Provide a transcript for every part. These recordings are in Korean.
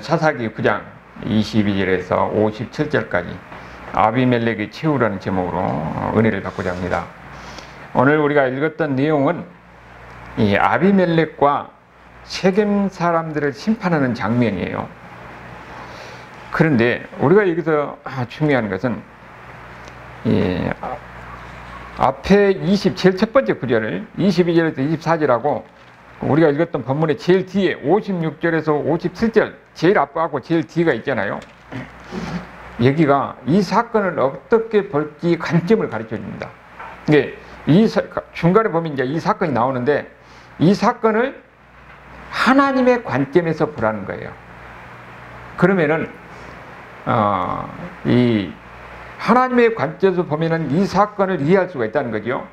사사기 9장 22절에서 57절까지 아비멜렉의 최후라는 제목으로 은혜를 받고자 합니다. 오늘 우리가 읽었던 내용은 이 아비멜렉과 세겜 사람들을 심판하는 장면이에요. 그런데 우리가 여기서 중요한 것은 이 앞에 제일 첫 번째 구절을 22절에서 24절하고 우리가 읽었던 본문의 제일 뒤에 56절에서 57절 제일 앞하고 제일 뒤가 있잖아요. 여기가 이 사건을 어떻게 볼지 관점을 가르쳐 줍니다. 이게 중간에 보면 이제 이 사건이 나오는데 이 사건을 하나님의 관점에서 보라는 거예요. 그러면은 이 하나님의 관점에서 보면은 이 사건을 이해할 수가 있다는 거죠.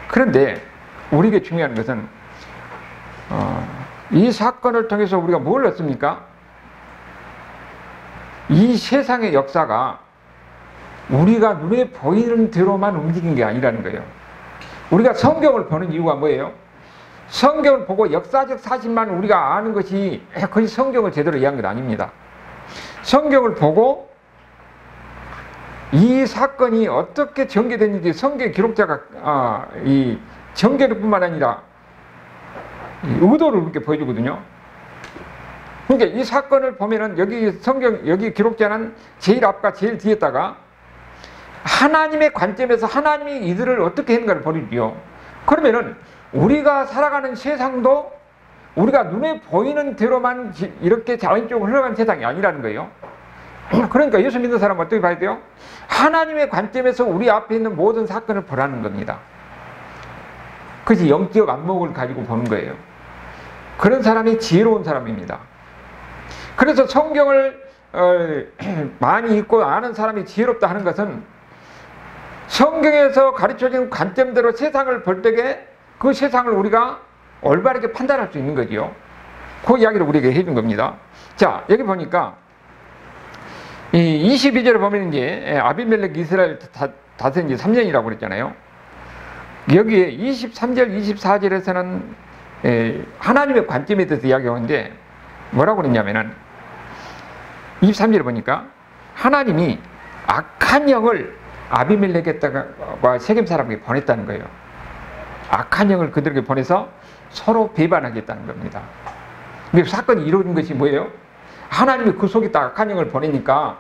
그런데 우리에게 중요한 것은 이 사건을 통해서 우리가 뭘 얻습니까? 이 세상의 역사가 우리가 눈에 보이는 대로만 움직인 게 아니라는 거예요. 우리가 성경을 보는 이유가 뭐예요? 성경을 보고 역사적 사실만 우리가 아는 것이 그것이 성경을 제대로 이해한 건 아닙니다. 성경을 보고 이 사건이 어떻게 전개됐는지 성경 기록자가 이 전개를 뿐만 아니라 의도를 이렇게 보여주거든요. 그러니까 이 사건을 보면은 여기 기록자는 제일 앞과 제일 뒤에다가 하나님의 관점에서 하나님이 이들을 어떻게 했는가를 보여주죠. 그러면은 우리가 살아가는 세상도 우리가 눈에 보이는 대로만 이렇게 자연적으로 흘러가는 세상이 아니라는 거예요. 그러니까 예수 믿는 사람은 어떻게 봐야 돼요? 하나님의 관점에서 우리 앞에 있는 모든 사건을 보라는 겁니다. 그것이 영적 안목을 가지고 보는 거예요. 그런 사람이 지혜로운 사람입니다. 그래서 성경을 많이 읽고 아는 사람이 지혜롭다 하는 것은 성경에서 가르쳐진 관점대로 세상을 볼 때에 그 세상을 우리가 올바르게 판단할 수 있는 거지요. 그 이야기를 우리에게 해준 겁니다. 자, 여기 보니까 이 22절에 보면 이제 아비멜렉 이스라엘 다스린 지 3년이라고 그랬잖아요. 여기에 23절, 24절에서는 하나님의 관점에 대해서 이야기하는데 뭐라고 그랬냐면은 23절에 보니까 하나님이 악한 영을 아비멜렉에다가 세겜 사람에게 보냈다는 거예요. 악한 영을 그들에게 보내서 서로 배반하겠다는 겁니다. 근데 사건이 이루어진 것이 뭐예요? 하나님이 그 속에다 악한 영을 보내니까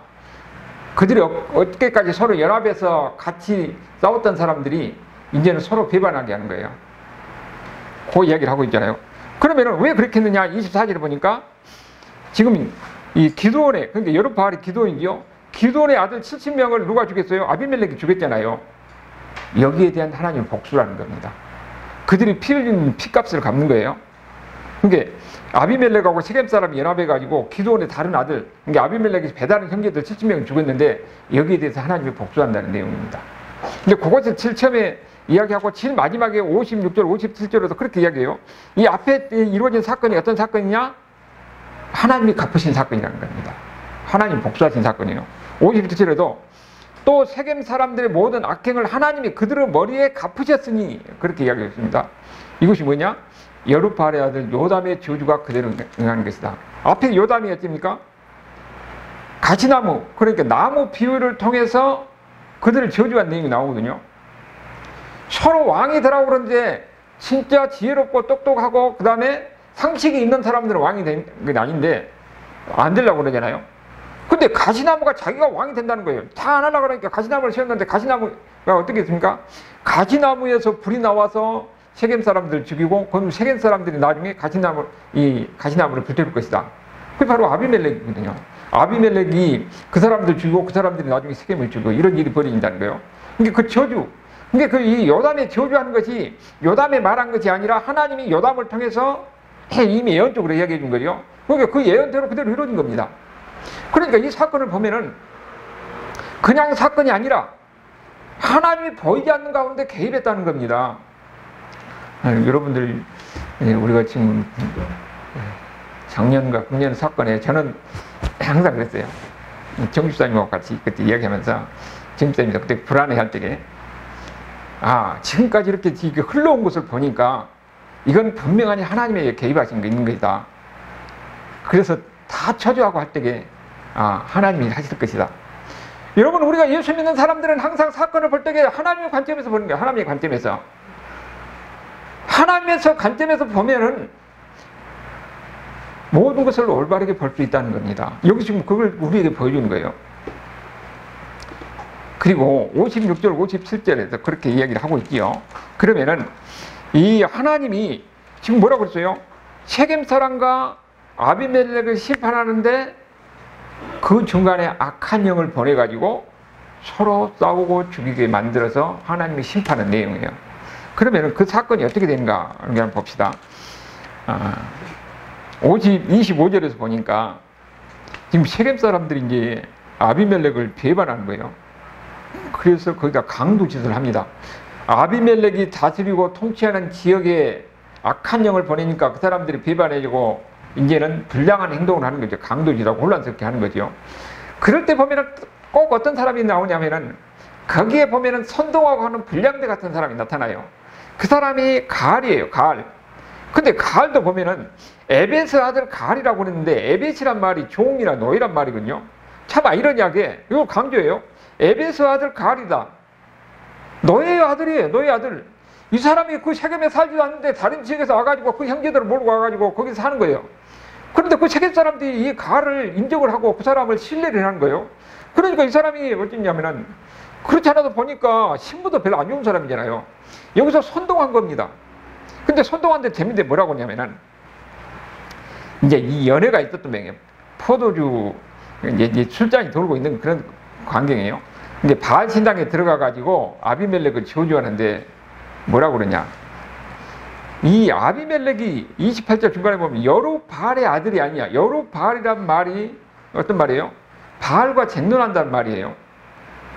그들이 어떻게까지 서로 연합해서 같이 싸웠던 사람들이 이제는 서로 배반하게 하는 거예요. 그 이야기를 하고 있잖아요. 그러면 왜 그렇게 했느냐? 24절에 보니까 지금 이 기드온의, 그러니까 여룹바알의 기드온이죠. 기드온의 아들 70명을 누가 죽였어요? 아비멜렉이 죽였잖아요. 여기에 대한 하나님의 복수라는 겁니다. 그들이 피 흘린 피값을 갚는 거예요. 그러니까 아비멜렉하고 세겜 사람이 연합해가지고 기드온의 다른 아들, 그러니까 아비멜렉이 배다른 형제들 70명이 죽었는데 여기에 대해서 하나님이 복수한다는 내용입니다. 근데 그것을 제일 처음에 이야기하고 제일 마지막에 56절, 57절에서 그렇게 이야기해요. 이 앞에 이루어진 사건이 어떤 사건이냐? 하나님이 갚으신 사건이라는 겁니다. 하나님 복수하신 사건이에요. 57절에도 또 세겜 사람들의 모든 악행을 하나님이 그들의 머리에 갚으셨으니 그렇게 이야기했습니다. 이것이 뭐냐? 여룹바알의 아들 요담의 저주가 그대로 응하는 것이다. 앞에 요담이 어떻습니까? 가시나무, 그러니까 나무 비유를 통해서 그들을 저주한 내용이 나오거든요. 서로 왕이 되라고 그러는데 진짜 지혜롭고 똑똑하고 그 다음에 상식이 있는 사람들은 왕이 된 건 아닌데 안 되려고 그러잖아요. 근데 가시나무가 자기가 왕이 된다는 거예요. 다 안 하려고 그러니까 가시나무를 세웠는데 가시나무가 어떻게 됐습니까? 가시나무에서 불이 나와서 세겜 사람들을 죽이고 그럼 세겜 사람들이 나중에 가시나무를 불태울 것이다. 그게 바로 아비멜렉이거든요. 아비멜렉이 그 사람들 죽이고 그 사람들이 나중에 세겜을 죽이고 이런 일이 벌어진다는 거예요. 그러니까 그 저주, 그러니까 이 요담의 저주하는 것이 요담의 말한 것이 아니라 하나님이 요담을 통해서 이미 예언적으로 이야기해 준 거죠. 그러니까 그 예언대로 그대로 이루어진 겁니다. 그러니까 이 사건을 보면은 그냥 사건이 아니라 하나님이 보이지 않는 가운데 개입했다는 겁니다. 여러분들, 우리가 지금 작년과 금년 사건에 저는 항상 그랬어요. 정집사님하고 같이 그때 이야기하면서 정집사님이 그때 불안해 할 때에 지금까지 이렇게 흘러온 것을 보니까 이건 분명히 하나님의 개입하신 게 있는 것이다. 그래서 다 처주하고 할 때에 하나님이 하실 것이다. 여러분, 우리가 예수 믿는 사람들은 항상 사건을 볼 때에 하나님의 관점에서 보는 거예요. 하나님의 관점에서. 하나님의 관점에서 보면은 모든 것을 올바르게 볼 수 있다는 겁니다. 여기 지금 그걸 우리에게 보여주는 거예요. 그리고 56절, 57절에서 그렇게 이야기를 하고 있지요. 그러면은 이 하나님이 지금 뭐라고 그랬어요? 세겜 사람과 아비멜렉을 심판하는데 그 중간에 악한 영을 보내가지고 서로 싸우고 죽이게 만들어서 하나님이 심판한 내용이에요. 그러면은 그 사건이 어떻게 되는가 한번 봅시다. 25절에서 보니까 지금 세겜 사람들이 이제 아비멜렉을 배반하는 거예요. 그래서 거기다 강도짓을 합니다. 아비멜렉이 다스리고 통치하는 지역에 악한 영을 보내니까 그 사람들이 배반해주고 이제는 불량한 행동을 하는 거죠. 강도짓하고 혼란스럽게 하는 거죠. 그럴 때 보면은 꼭 어떤 사람이 나오냐면은 거기에 보면은 선동하고 하는 불량대 같은 사람이 나타나요. 그 사람이 가알이에요. 가알. 근데 가알도 보면은 에벳의 아들 가알이라고 그랬는데 에벳이란 말이 종이나 노예란 말이거든요. 참 아이러니하게 이거 강조해요. 에벳의 아들 가알이다. 노예의 아들이에요. 노예의 아들. 이 사람이 그 세겜에 살지도 않는데 다른 지역에서 와가지고 그 형제들을 몰고 와가지고 거기서 사는 거예요. 그런데 그 세겜 사람들이 이 가알을 인정을 하고 그 사람을 신뢰를 하는 거예요. 그러니까 이 사람이 어쩌냐면은 그렇지 않아도 보니까 신부도 별로 안 좋은 사람이잖아요. 여기서 선동한 겁니다. 근데 선동한데 재밌는데 뭐라고 하냐면은 이제 이 연애가 있었던 명이에요. 포도주 이제 술잔이 돌고 있는 그런 광경이에요. 이제 바알 신당에 들어가 가지고 아비멜렉을 저주하는데 뭐라고 그러냐? 이 아비멜렉이 28절 중간에 보면 여룻바알의 아들이 아니야. 여룻바알이란 말이 어떤 말이에요? 바알과 쟁론한다는 말이에요.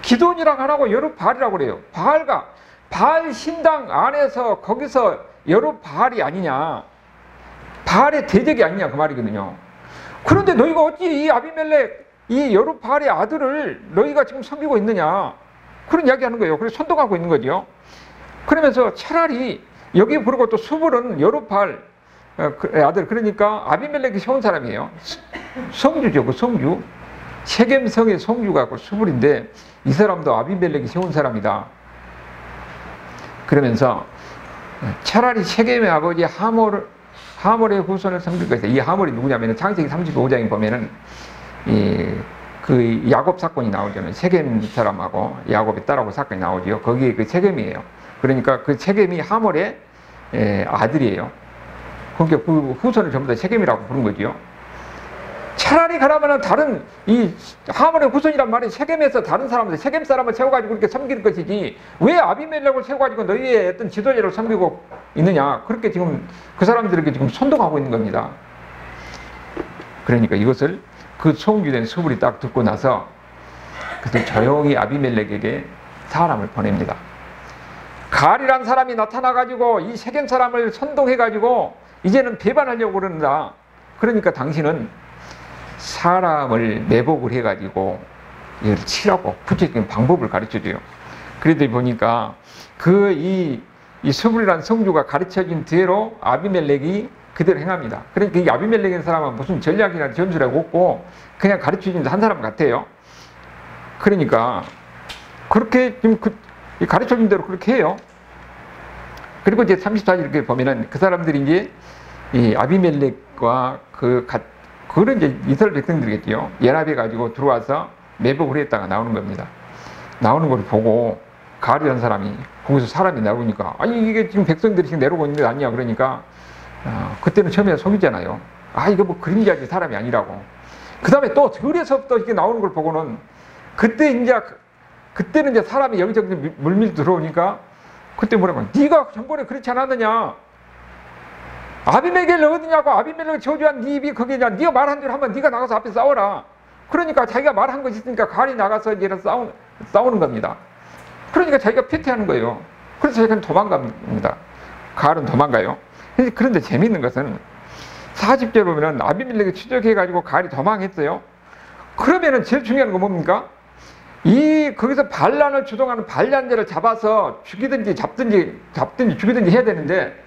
기돈이랑 하나고 여룻바알이라고 그래요. 바알 신당 안에서 거기서 여룻바알이 아니냐, 바알의 대적이 아니냐 그 말이거든요. 그런데 너희가 어찌 이 아비멜렉 이 여룻바알의 아들을 너희가 지금 섬기고 있느냐, 그런 이야기 하는 거예요. 그래서 선동하고 있는 거죠. 그러면서 차라리 여기 그리고 또 수불은 여룻바알 아들, 그러니까 아비멜렉이 세운 사람이에요. 성주죠. 그 성주, 세겜성의 성주가 그 수불인데 이 사람도 아비멜렉이 세운 사람이다. 그러면서 차라리 세겜의 아버지 하몰의 후손을 섬길 것이다. 이 하몰이 누구냐면 창세기 35장에 보면은 그 야곱 사건이 나오잖아요. 세겜 사람하고 야곱의 딸하고 사건이 나오죠. 거기에 그 세겜이에요. 그러니까 그 세겜이 하몰의 아들이에요. 그러니까 그 후손을 전부 다 세겜이라고 부른 거죠. 차라리 그러면은 다른 이 하몰의 후손이란 말이 세겜에서 다른 사람들, 세겜 사람을 세워가지고 이렇게 섬길 것이지 왜 아비멜렉을 세워가지고 너희의 어떤 지도자를 섬기고 있느냐, 그렇게 지금 그 사람들에게 지금 선동하고 있는 겁니다. 그러니까 이것을 그 소음기된 수불이 딱 듣고 나서 그래서 조용히 아비멜렉에게 사람을 보냅니다. 가알이란 사람이 나타나가지고 이 세겜 사람을 선동해가지고 이제는 배반하려고 그러는다. 그러니까 당신은 사람을 매복을 해가지고 이걸 치라고 구체적인 방법을 가르쳐줘요. 그러다 보니까 이 수불이라는 성주가 가르쳐진 대로 아비멜렉이 그대로 행합니다. 그러니까 이 아비멜렉이라는 사람은 무슨 전략이나 전술이 없고 그냥 가르쳐준 한 사람 같아요. 그러니까 그렇게 지금 가르쳐준 대로 그렇게 해요. 그리고 이제 34절 이렇게 보면은 그 사람들이 이제 이 아비멜렉과 그런 이제 이스라엘 백성들이겠죠. 연합해가지고 들어와서 매복을 했다가 나오는 겁니다. 나오는 걸 보고 가알이라는 사람이 거기서 사람이 나오니까 아니 이게 지금 백성들이 지금 내려오고 있는 게 아니냐 그러니까 그때는 처음에 속이잖아요. 이거 뭐 그림자지 사람이 아니라고. 그 다음에 또 들에서부터 이렇게 나오는 걸 보고는 그때는 이제 사람이 여기저기 물밀 들어오니까 그때 뭐라고 네가 전번에 그렇지 않았느냐, 아비멜렉을 어디냐고, 아비멜렉을 저주한 네 입이 거기냐, 네가 말한 대로 한번 네가 나가서 앞에 싸워라. 그러니까 자기가 말한 것이 있으니까 가알이 나가서 이제 싸우는 겁니다. 그러니까 자기가 패퇴하는 거예요. 그래서 자기는 도망갑니다. 가알은 도망가요. 그런데 재미있는 것은 40절 보면은 아비멜렉이 추적해가지고 가알이 도망했어요. 그러면은 제일 중요한 건 뭡니까? 거기서 반란을 주동하는 반란자를 잡아서 죽이든지 잡든지 죽이든지 해야 되는데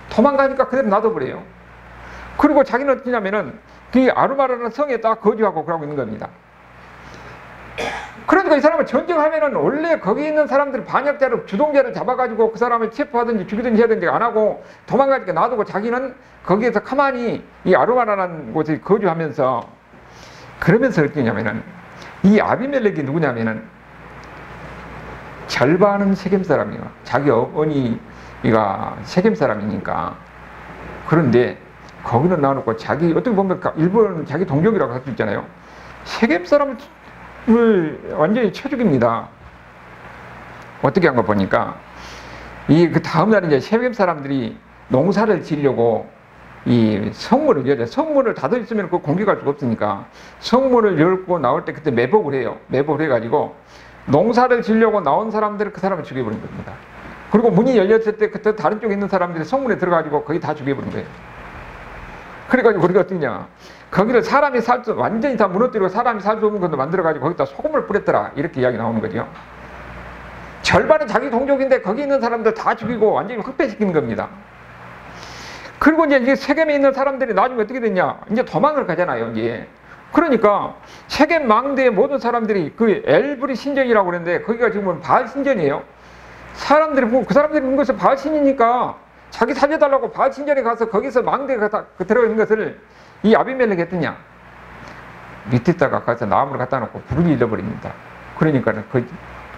도망가니까 그대로 놔둬버려요. 그리고 자기는 어떠냐면은 그 아루마라는 성에 딱 거주하고 그러고 있는 겁니다. 그러니까 이 사람을 전쟁하면은 원래 거기 있는 사람들 반역자를 주동자를 잡아가지고 그 사람을 체포하든지 죽이든지 해야되는데 안 하고 도망가니까 놔두고 자기는 거기에서 가만히 이 아루마라는 곳에 거주하면서 그러면서 어떻게 했냐면은 이 아비멜렉이 누구냐면은 절반은 세겜 사람이에요. 자기 어머니가 세겜 사람이니까. 그런데 거기는 놔놓고 자기 어떻게 보면 일본은 자기 동족이라고 할 수 있잖아요. 세겜 사람을 완전히 쳐 죽입니다. 어떻게 한 거 보니까 그 다음날 이제 세겜 사람들이 농사를 지려고 이 성문을 열어요. 성문을 닫아 있으면 그 공격할 수가 없으니까 성문을 열고 나올 때 그때 매복을 해요. 매복을 해가지고 농사를 지려고 나온 사람들을 그 사람을 죽여버린 겁니다. 그리고 문이 열렸을 때 그때 다른 쪽에 있는 사람들이 성문에 들어가지고 거의 다 죽여버린 거예요. 그래가지고 우리가 어떻게냐, 거기를 사람이 완전히 다 무너뜨리고 사람이 살 수 없는 것도 만들어가지고 거기다 소금을 뿌렸더라, 이렇게 이야기 나오는 거죠. 절반은 자기 동족인데 거기 있는 사람들 다 죽이고 완전히 흑폐시키는 겁니다. 그리고 이제 세겜에 있는 사람들이 나중에 어떻게 됐냐, 이제 도망을 가잖아요, 이제. 그러니까 세겜 망대의 모든 사람들이 그 엘브리 신전이라고 그러는데 거기가 지금은 바알 신전이에요. 사람들이 그 사람들이 본 것은 바알 신이니까 자기 살려달라고 바알 신전에 가서 거기서 망대가 들어가 있는 것을 이 아비멜렉이 했더냐, 밑에다가 가서 나무를 갖다 놓고 불을 잃어버립니다. 그러니까 그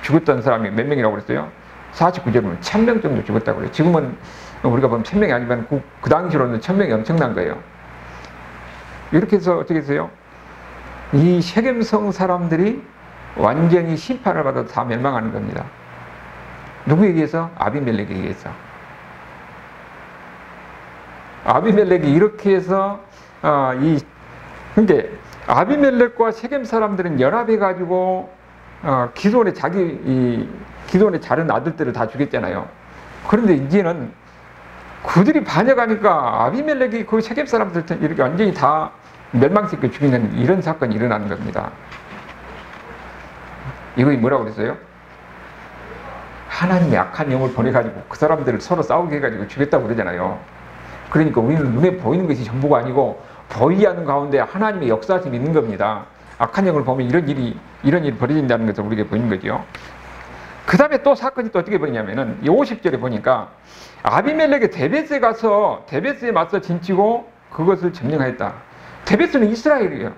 죽었던 사람이 몇 명이라고 그랬어요? 49절에 보면 1000명 정도 죽었다고 그래요. 지금은 우리가 보면 1000명이 아니면 그 당시로는 1000명이 엄청난 거예요. 이렇게 해서 어떻게 했어요? 이 세겜성 사람들이 완전히 심판을 받아도 다 멸망하는 겁니다. 누구에 의해서? 아비멜렉에 의해서. 아비멜렉이 이렇게 해서 근데 아비멜렉과 세겜 사람들은 연합해가지고 기존의 기존의 다른 아들들을 다 죽였잖아요. 그런데 이제는 그들이 반역하니까 아비멜렉이 그 세겜 사람들 이렇게 완전히 다 멸망시켜 죽이는 이런 사건이 일어나는 겁니다. 이거 뭐라고 그랬어요? 하나님의 악한 영을 보내가지고 그 사람들을 서로 싸우게 해가지고 죽였다고 그러잖아요. 그러니까 우리는 눈에 보이는 것이 전부가 아니고 보이하는 가운데 하나님의 역사심이 있는 겁니다. 악한 영을 보면 이런 일이 벌어진다는 것을 우리에게 보이는 거죠. 그 다음에 또 사건이 또 어떻게 벌이냐면은 이 50절에 보니까 아비멜렉이 데베스에 가서 데베스에 맞서 진치고 그것을 점령하였다. 데베스는 이스라엘이에요.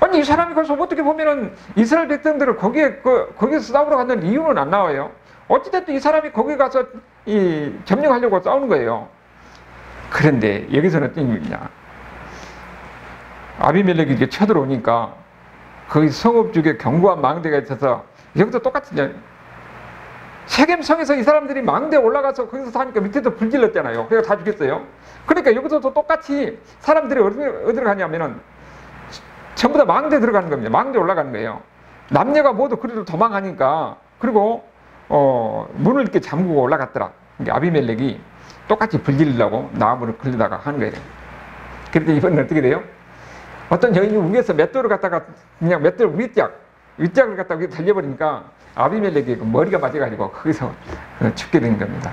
아니 이 사람이 가서 어떻게 보면은 이스라엘 백성들을 거기에서 싸우러 가는 이유는 안 나와요. 어찌됐든 이 사람이 거기 가서 점령하려고 싸우는 거예요. 그런데 여기서는 어떤 일이냐, 아비멜렉이 이렇게 쳐들어오니까 거기 성읍 쪽에 견고한 망대가 있어서 여기도 똑같은 세겜성에서 이 사람들이 망대에 올라가서 거기서 사니까 밑에도 불 질렀잖아요. 그래서 다 죽였어요. 그러니까 여기서도 똑같이 사람들이 어디로 가냐면은 전부 다 망대에 들어가는 겁니다. 망대에 올라가는 거예요. 남녀가 모두 그리로 도망하니까. 그리고 문을 이렇게 잠그고 올라갔더라. 그러니까 아비멜렉이 똑같이 불 지르려고 나무를 걸리다가 하는 거예요. 그런데 이번엔 어떻게 돼요? 어떤 여인이 위에서 맷돌을 갖다가 그냥 맷돌 윗짝을 갖다가 위에 달려버리니까 아비멜렉이 머리가 맞아가지고 거기서 죽게 된 겁니다.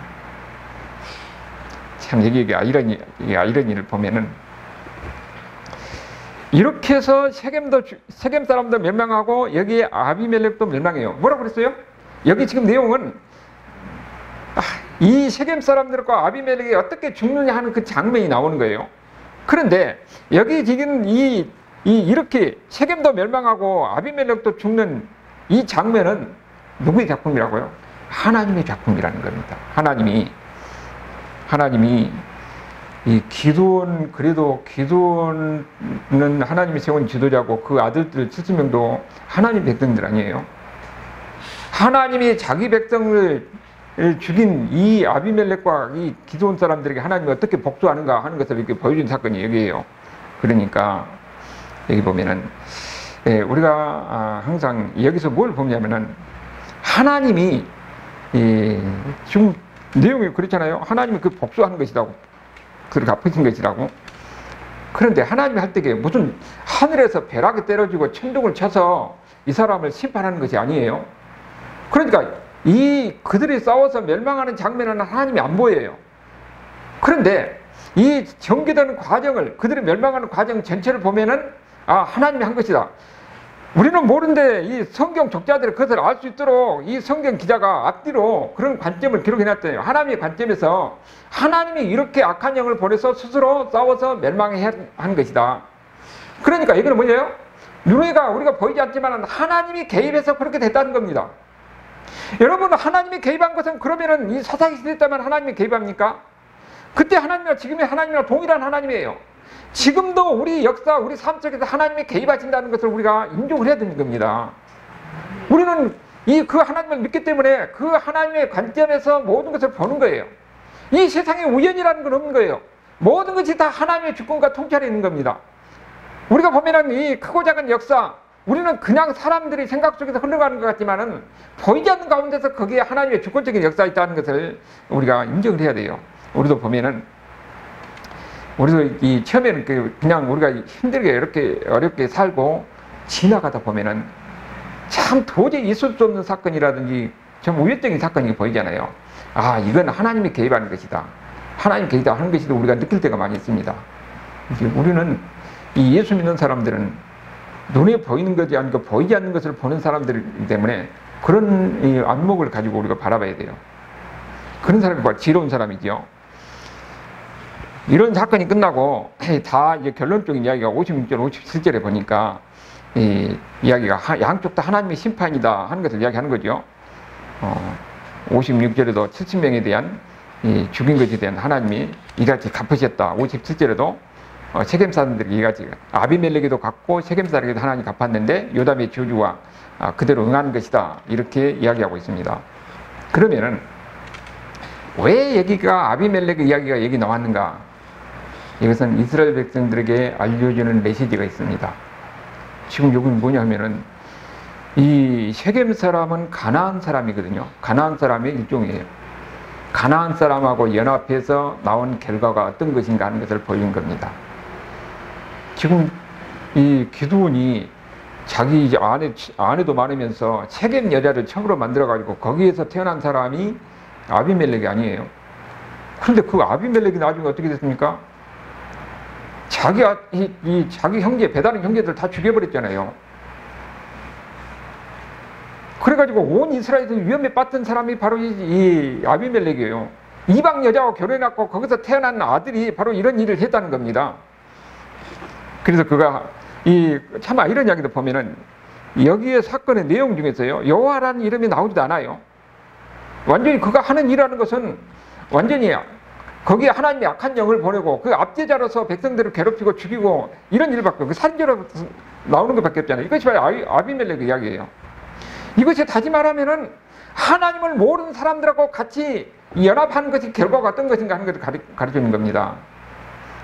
참 여기 아이러니를 보면은 이렇게 해서 세겜 사람도 멸망하고 여기에 아비멜렉도 멸망해요. 뭐라고 그랬어요? 여기 지금 내용은 이 세겜 사람들과 아비멜렉이 어떻게 죽느냐 하는 그 장면이 나오는 거예요. 그런데 여기 지금 이렇게 세겜도 멸망하고 아비멜렉도 죽는 이 장면은 누구의 작품이라고요? 하나님의 작품이라는 겁니다. 하나님이 이 기드온은 하나님이 세운 지도자고 그 아들들 70명도 하나님 백성들 아니에요? 하나님이 자기 백성을 죽인 이 아비멜렉과 이 기드온 사람들에게 하나님이 어떻게 복수하는가 하는 것을 이렇게 보여준 사건이 여기에요. 그러니까 여기 보면은 우리가 항상 여기서 뭘 보냐면은 하나님이 지금 내용이 그렇잖아요. 하나님이 그 복수하는 것이라고, 그렇게 갚으신 것이라고. 그런데 하나님이 할 때게 무슨 하늘에서 벼락이 떨어지고 천둥을 쳐서 이 사람을 심판하는 것이 아니에요. 그러니까 그들이 싸워서 멸망하는 장면은 하나님이 안 보여요. 그런데 이 전개되는 과정을, 그들이 멸망하는 과정 전체를 보면은 하나님이 한 것이다. 우리는 모르는데 이 성경 적자들이 그것을 알 수 있도록 이 성경 기자가 앞뒤로 그런 관점을 기록해놨대요. 하나님의 관점에서 하나님이 이렇게 악한 영을 보내서 스스로 싸워서 멸망해 한 것이다. 그러니까 이거는 뭐예요? 눈에가 우리가 보이지 않지만 하나님이 개입해서 그렇게 됐다는 겁니다. 여러분, 하나님이 개입한 것은 그러면은 이 사사기시대 때만 하나님이 개입합니까? 그때 하나님이나 지금의 하나님이나 동일한 하나님이에요. 지금도 우리 역사, 우리 삶 속에서 하나님이 개입하신다는 것을 우리가 인정을 해야 되는 겁니다. 우리는 그 하나님을 믿기 때문에 그 하나님의 관점에서 모든 것을 보는 거예요. 이 세상에 우연이라는 건 없는 거예요. 모든 것이 다 하나님의 주권과 통찰에 있는 겁니다. 우리가 보면은 이 크고 작은 역사, 우리는 그냥 사람들이 생각 속에서 흘러가는 것 같지만은 보이지 않는 가운데서 거기에 하나님의 주권적인 역사가 있다는 것을 우리가 인정을 해야 돼요. 우리도 보면은, 우리도 이 처음에는 그냥 우리가 힘들게 이렇게 어렵게 살고 지나가다 보면은 참 도저히 있을 수 없는 사건이라든지 좀 우연적인 사건이 보이잖아요. 이건 하나님이 개입하는 것이다. 하나님이 개입하는 것이다. 우리가 느낄 때가 많이 있습니다. 우리는 이 예수 믿는 사람들은 눈에 보이는 것이 아니고 보이지 않는 것을 보는 사람들이기 때문에 그런 이 안목을 가지고 우리가 바라봐야 돼요. 그런 사람이 지혜로운 사람이죠. 이런 사건이 끝나고 다 이제 결론적인 이야기가 56절, 57절에 보니까 이 이야기가 양쪽 다 하나님의 심판이다 하는 것을 이야기하는 거죠. 56절에도 70명에 대한 죽인 것에 대한 하나님이 이같이 갚으셨다. 57절에도 세겜 사람들이 이같이 아비멜렉에도 갚고 세겜 사람에게도 하나님이 갚았는데 요담의 저주와 그대로 응하는 것이다. 이렇게 이야기하고 있습니다. 그러면은 왜 여기가 아비멜렉의 이야기가 여기 나왔는가? 이것은 이스라엘 백성들에게 알려주는 메시지가 있습니다. 지금 여기는 뭐냐 하면은 이 세겜 사람은 가나안 사람이거든요. 가나안 사람의 일종이에요. 가나안 사람하고 연합해서 나온 결과가 어떤 것인가 하는 것을 보여준 겁니다. 지금 이 기드온이 자기 아내도 많으면서 세겜 여자를 처음으로 만들어가지고 거기에서 태어난 사람이 아비멜렉이 아니에요. 그런데 그 아비멜렉이 나중에 어떻게 됐습니까? 자기 형제, 배다른 형제들 다 죽여버렸잖아요. 그래가지고 온 이스라엘에서 위험에 빠진 사람이 바로 이 아비멜렉이에요. 이방 여자와 결혼해갖고 거기서 태어난 아들이 바로 이런 일을 했다는 겁니다. 그래서 그가 차마 이런 이야기도 보면은 여기에 사건의 내용 중에서요, 여호와라는 이름이 나오지도 않아요. 완전히 그가 하는 일이라는 것은 완전히 거기에 하나님이 악한 영을 보내고 그 압제자로서 백성들을 괴롭히고 죽이고 이런 일밖에, 그 살인죄로 나오는 것밖에 없잖아요. 이것이 바로 아비멜렉의 이야기예요. 이것이 다시 말하면은 하나님을 모르는 사람들하고 같이 연합하는 것이 결과가 어떤 것인가 하는 것을 가르치는 겁니다.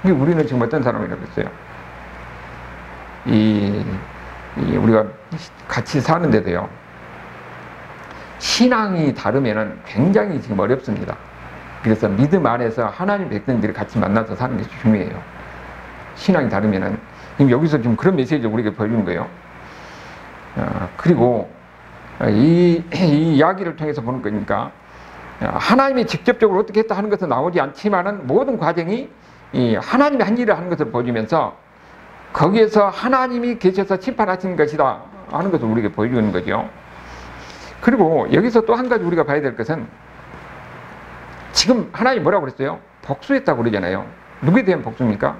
우리는 지금 어떤 사람이라고 했어요? 우리가 같이 사는데도요, 신앙이 다르면은 굉장히 지금 어렵습니다. 그래서 믿음 안에서 하나님 백성들이 같이 만나서 사는 것이 중요해요. 신앙이 다르면은, 지금 여기서 지금 그런 메시지를 우리에게 보여주는 거예요. 그리고 이 이야기를 통해서 보는 거니까 하나님이 직접적으로 어떻게 했다 하는 것은 나오지 않지만은 모든 과정이 이 하나님이 한 일을 하는 것을 보여주면서 거기에서 하나님이 계셔서 심판하시는 것이다 하는 것을 우리에게 보여주는 거죠. 그리고 여기서 또 한 가지 우리가 봐야 될 것은, 지금 하나님이 뭐라고 그랬어요? 복수했다고 그러잖아요. 누구에 대한 복수입니까?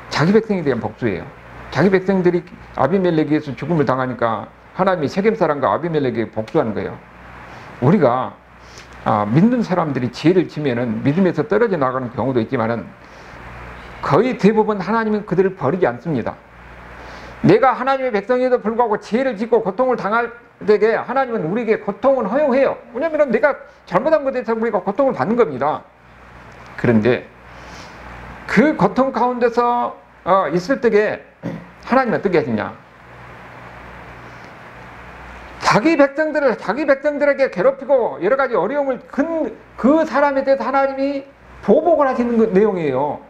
자기 백성에 대한 복수예요. 자기 백성들이 아비멜렉에서 죽음을 당하니까 하나님이 세겜 사람과 아비멜렉에게 복수하는 거예요. 우리가 믿는 사람들이 죄를 지면은 믿음에서 떨어져 나가는 경우도 있지만은 거의 대부분 하나님은 그들을 버리지 않습니다. 내가 하나님의 백성에도 불구하고 죄를 짓고 고통을 당할 때에 하나님은 우리에게 고통을 허용해요. 왜냐하면 내가 잘못한 것에 대해서 우리가 고통을 받는 겁니다. 그런데 그 고통 가운데서 있을 때에 하나님은 어떻게 하시냐? 자기 백성들에게 괴롭히고 여러 가지 어려움을 그 사람에 대해서 하나님이 보복을 하시는 내용이에요.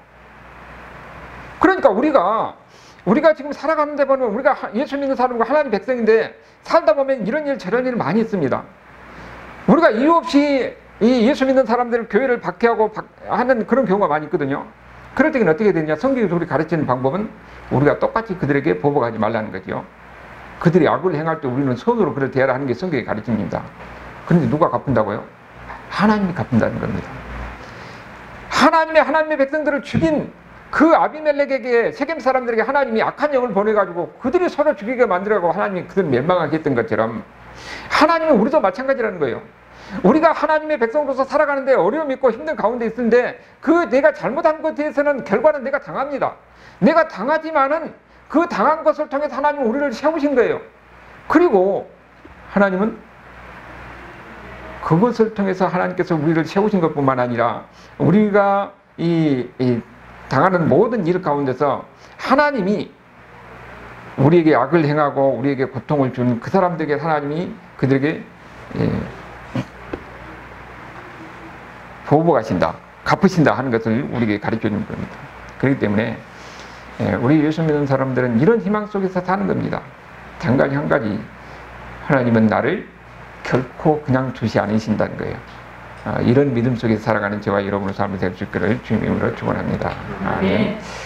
그러니까 우리가 지금 살아가는데 보면 우리가 예수 믿는 사람과 하나님 백성인데 살다 보면 이런 일 저런 일 많이 있습니다. 우리가 이유 없이 이 예수 믿는 사람들을 교회를 박해하고 하는 그런 경우가 많이 있거든요. 그럴 때는 어떻게 되냐? 성경에서 우리 가르치는 방법은 우리가 똑같이 그들에게 보복하지 말라는 거죠. 그들이 악을 행할 때 우리는 선으로 그를 대하라 하는 게 성경이 가르칩니다. 그런데 누가 갚는다고요? 하나님이 갚는다는 겁니다. 하나님의 백성들을 죽인 그 아비멜렉에게, 세겜 사람들에게 하나님이 악한 영을 보내가지고 그들이 서로 죽이게 만들어가고 하나님이 그들을 멸망하게 했던 것처럼 하나님은 우리도 마찬가지라는 거예요. 우리가 하나님의 백성으로서 살아가는데 어려움이 있고 힘든 가운데 있는데 그 내가 잘못한 것에 대해서는 결과는 내가 당합니다. 내가 당하지만은 그 당한 것을 통해서 하나님은 우리를 세우신 거예요. 그리고 하나님은 그것을 통해서 하나님께서 우리를 세우신 것뿐만 아니라 우리가 이 당하는 모든 일 가운데서 하나님이 우리에게 악을 행하고 우리에게 고통을 준 그 사람들에게 하나님이 그들에게 보복하신다, 갚으신다 하는 것을 우리에게 가르쳐 주는 겁니다. 그렇기 때문에 우리 예수 믿는 사람들은 이런 희망 속에서 사는 겁니다. 단가지 한 가지, 하나님은 나를 결코 그냥 두지 않으신다는 거예요. 이런 믿음 속에서 살아가는 저와 여러분의 삶이 될 수 있기를 주님으로 축원합니다. 아멘.